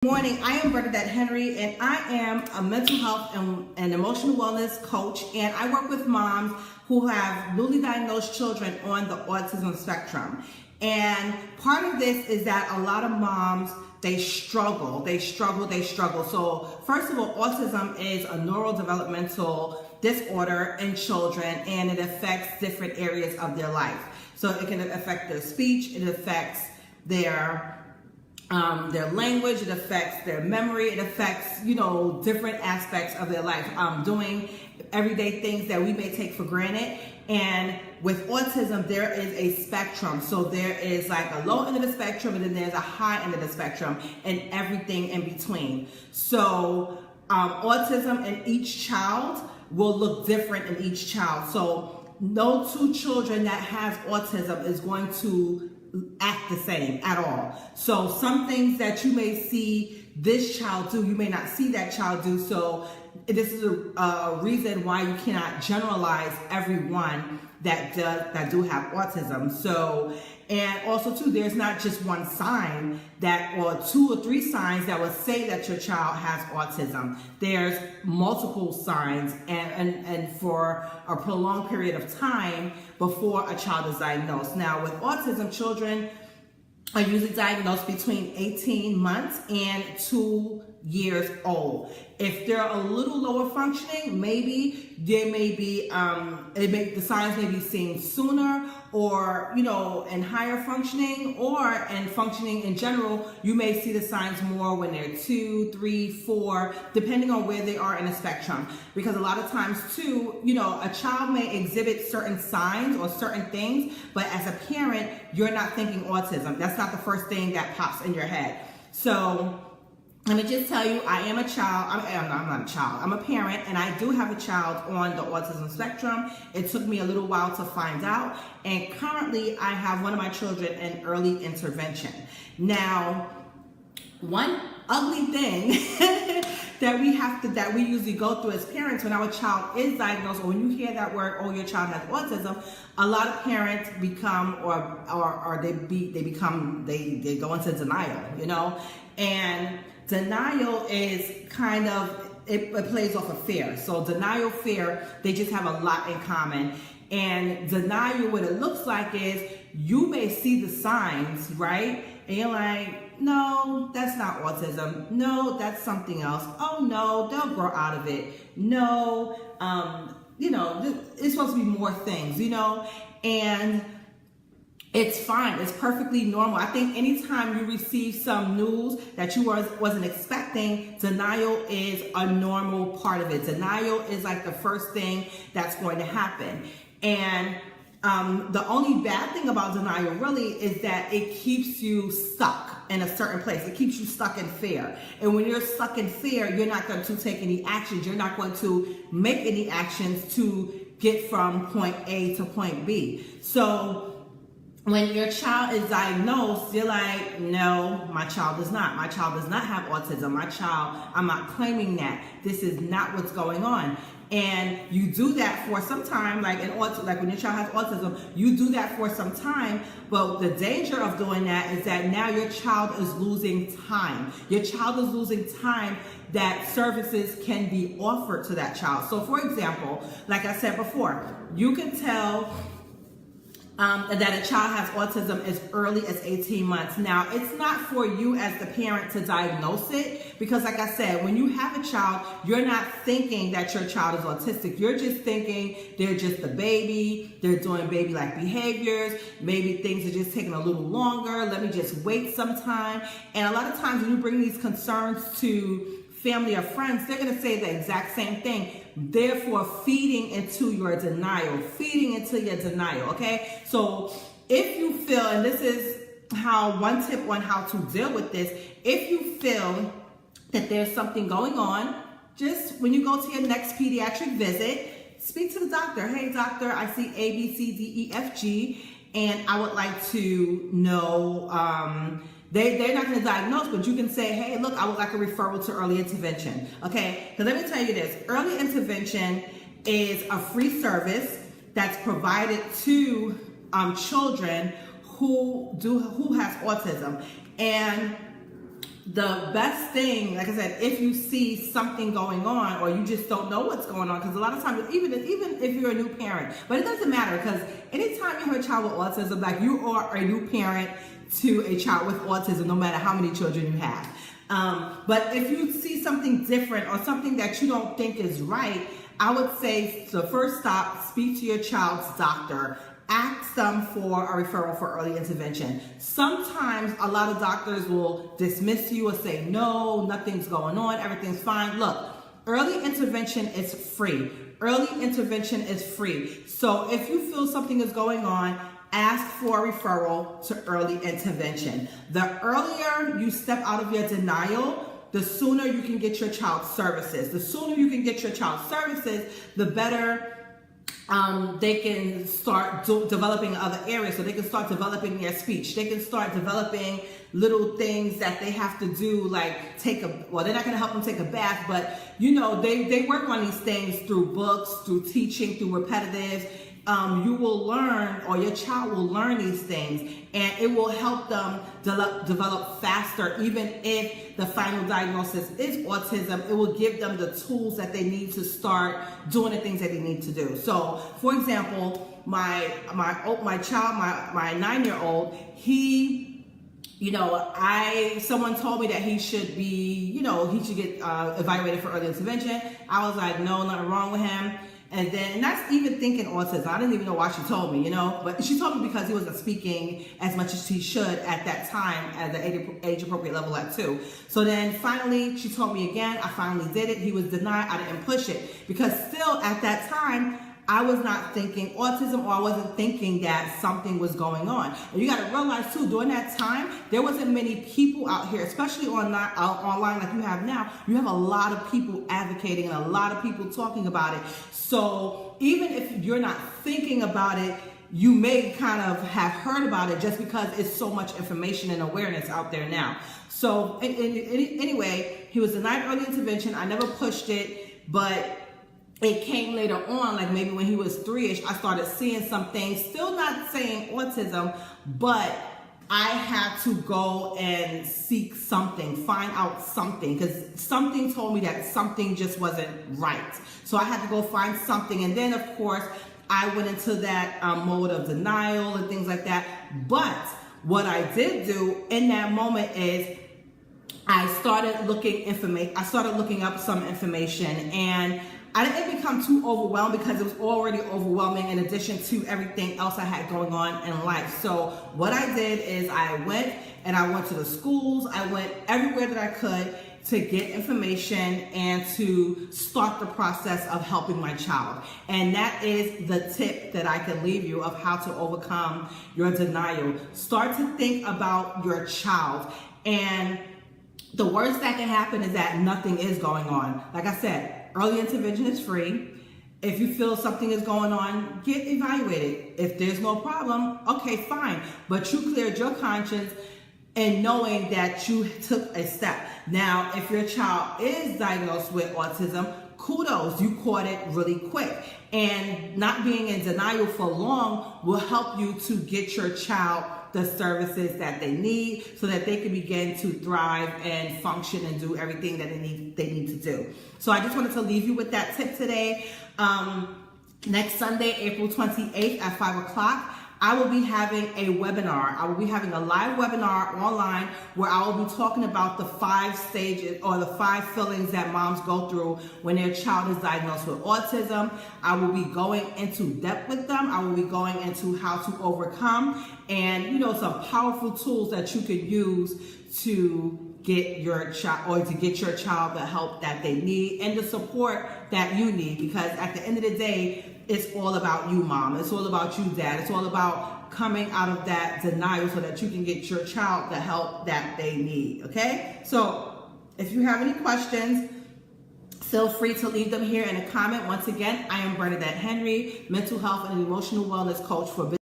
Morning, I am Bernadette Henry, and I am a mental health and emotional wellness coach, and I work with moms who have newly diagnosed children on the autism spectrum. And part of this is that a lot of moms, they struggle. So first of all, autism is a neurodevelopmental disorder in children, and it affects different areas of their life. So it can affect their speech, it affects their language, it affects their memory, it affects, different aspects of their life, doing everyday things that we may take for granted. And with autism, there is a spectrum. So there is like a low end of the spectrum, and then there's a high end of the spectrum, and everything in between. So autism in each child will look different in each child. So no two children that has autism is going to act the same at all. So some things that you may see this child do, you may not see that child do. So this is a reason why you cannot generalize everyone that do have autism. So, and also too, there's not just one sign or 2 or 3 signs that will say that your child has autism. There's multiple signs and for a prolonged period of time before a child is diagnosed. Now with autism, children are usually diagnosed between 18 months and 2 years old. If they're a little lower functioning, maybe there may be the signs may be seen sooner, or in higher functioning, or in functioning in general, you may see the signs more when they're 2, 3, 4, depending on where they are in the spectrum. Because a lot of times too, a child may exhibit certain signs or certain things, but as a parent, you're not thinking autism. That's not the first thing that pops in your head. So let me just tell you, I am a child. I'm not a child. I'm a parent, and I do have a child on the autism spectrum. It took me a little while to find out, and currently I have one of my children in early intervention. Now, one ugly thing that we usually go through as parents when our child is diagnosed, or when you hear that word, oh, your child has autism, a lot of parents become they go into denial, and denial is kind of, it plays off of fear. So denial, fear, they just have a lot in common. And denial, what it looks like is you may see the signs, right? And you're like, no, that's not autism. No, that's something else. Oh no, they'll grow out of it. No, it's supposed to be more things, and it's fine. It's perfectly normal. I think anytime you receive some news that you wasn't expecting, denial is a normal part of it. Denial is like the first thing that's going to happen. And the only bad thing about denial really is that it keeps you stuck in a certain place. It keeps you stuck in fear. And when you're stuck in fear, you're not going to take any actions. You're not going to make any actions to get from point A to point B. So when your child is diagnosed, you're like, no, my child does not. My child does not have autism. I'm not claiming that. This is not what's going on. And you do that for some time, like when your child has autism, you do that for some time. But the danger of doing that is that now your child is losing time. Your child is losing time that services can be offered to that child. So for example, like I said before, you can tell that a child has autism as early as 18 months. Now, it's not for you as the parent to diagnose it, because like I said, when you have a child, you're not thinking that your child is autistic. You're just thinking they're just a baby, they're doing baby-like behaviors, maybe things are just taking a little longer, let me just wait some time. And a lot of times when you bring these concerns to family or friends, they're going to say the exact same thing, therefore feeding into your denial, okay? So if you feel, and this is one tip on how to deal with this, if you feel that there's something going on, just when you go to your next pediatric visit, speak to the doctor. Hey doctor, I see A, B, C, D, E, F, G, and I would like to know, they're not going to diagnose, but you can say, hey, look, I would like a referral to early intervention. Okay, because let me tell you this. Early intervention is a free service that's provided to children who has autism. And the best thing, like I said, if you see something going on or you just don't know what's going on, because a lot of times, even if you're a new parent, but it doesn't matter, because anytime you have a child with autism, like you are a new parent to a child with autism, no matter how many children you have. But if you see something different or something that you don't think is right, I would say the first stop, speak to your child's doctor. Ask them for a referral for early intervention. Sometimes a lot of doctors will dismiss you or say, no, nothing's going on, everything's fine. Look, early intervention is free. Early intervention is free. So if you feel something is going on, ask for a referral to early intervention. The earlier you step out of your denial, the sooner you can get your child services. The sooner you can get your child services, the better they can start developing other areas. So they can start developing their speech. They can start developing little things that they have to do, like they're not going to help them take a bath, but they work on these things through books, through teaching, through repetitives. You will learn, or your child will learn these things, and it will help them develop faster. Even if the final diagnosis is autism, it will give them the tools that they need to start doing the things that they need to do. So, for example, my child, my 9-year-old, someone told me that he should be, he should get evaluated for early intervention. I was like, no, nothing wrong with him. And that's even thinking autism. I didn't even know why she told me, but she told me because he wasn't speaking as much as he should at that time at the age appropriate level at 2. So then finally she told me again, I finally did it. He was denied. I didn't push it because still at that time, I was not thinking autism, or I wasn't thinking that something was going on. And you got to realize too, during that time, there wasn't many people out here, especially online like you have now. You have a lot of people advocating and a lot of people talking about it. So even if you're not thinking about it, you may kind of have heard about it just because it's so much information and awareness out there now. So anyway, he was denied early intervention. I never pushed it, but it came later on, like maybe when he was 3-ish, I started seeing some things, still not saying autism, but I had to go and seek something, find out something, because something told me that something just wasn't right. So I had to go find something. And then, of course, I went into that mode of denial and things like that. But what I did do in that moment is I started looking up some information, and I didn't become too overwhelmed because it was already overwhelming in addition to everything else I had going on in life. So what I did is I went to the schools, I went everywhere that I could to get information and to start the process of helping my child. And that is the tip that I can leave you of how to overcome your denial. Start to think about your child, and the worst that can happen is that nothing is going on. Like I said, early intervention is free. If you feel something is going on, get evaluated. If there's no problem, okay, fine. But you cleared your conscience and knowing that you took a step. Now, if your child is diagnosed with autism, kudos, you caught it really quick. And not being in denial for long will help you to get your child the services that they need so that they can begin to thrive and function and do everything that they need to do. So I just wanted to leave you with that tip today. Next Sunday, April 28th at 5 o'clock, I will be having a webinar. I will be having a live webinar online where I will be talking about the 5 stages or the 5 feelings that moms go through when their child is diagnosed with autism. I will be going into depth with them. I will be going into how to overcome and, some powerful tools that you could use to get your child the help that they need and the support that you need, because at the end of the day, it's all about you, mom. It's all about you, dad. It's all about coming out of that denial so that you can get your child the help that they need, okay? So if you have any questions, feel free to leave them here in a comment. Once again, I am Bernadette Henry, mental health and emotional wellness coach for business.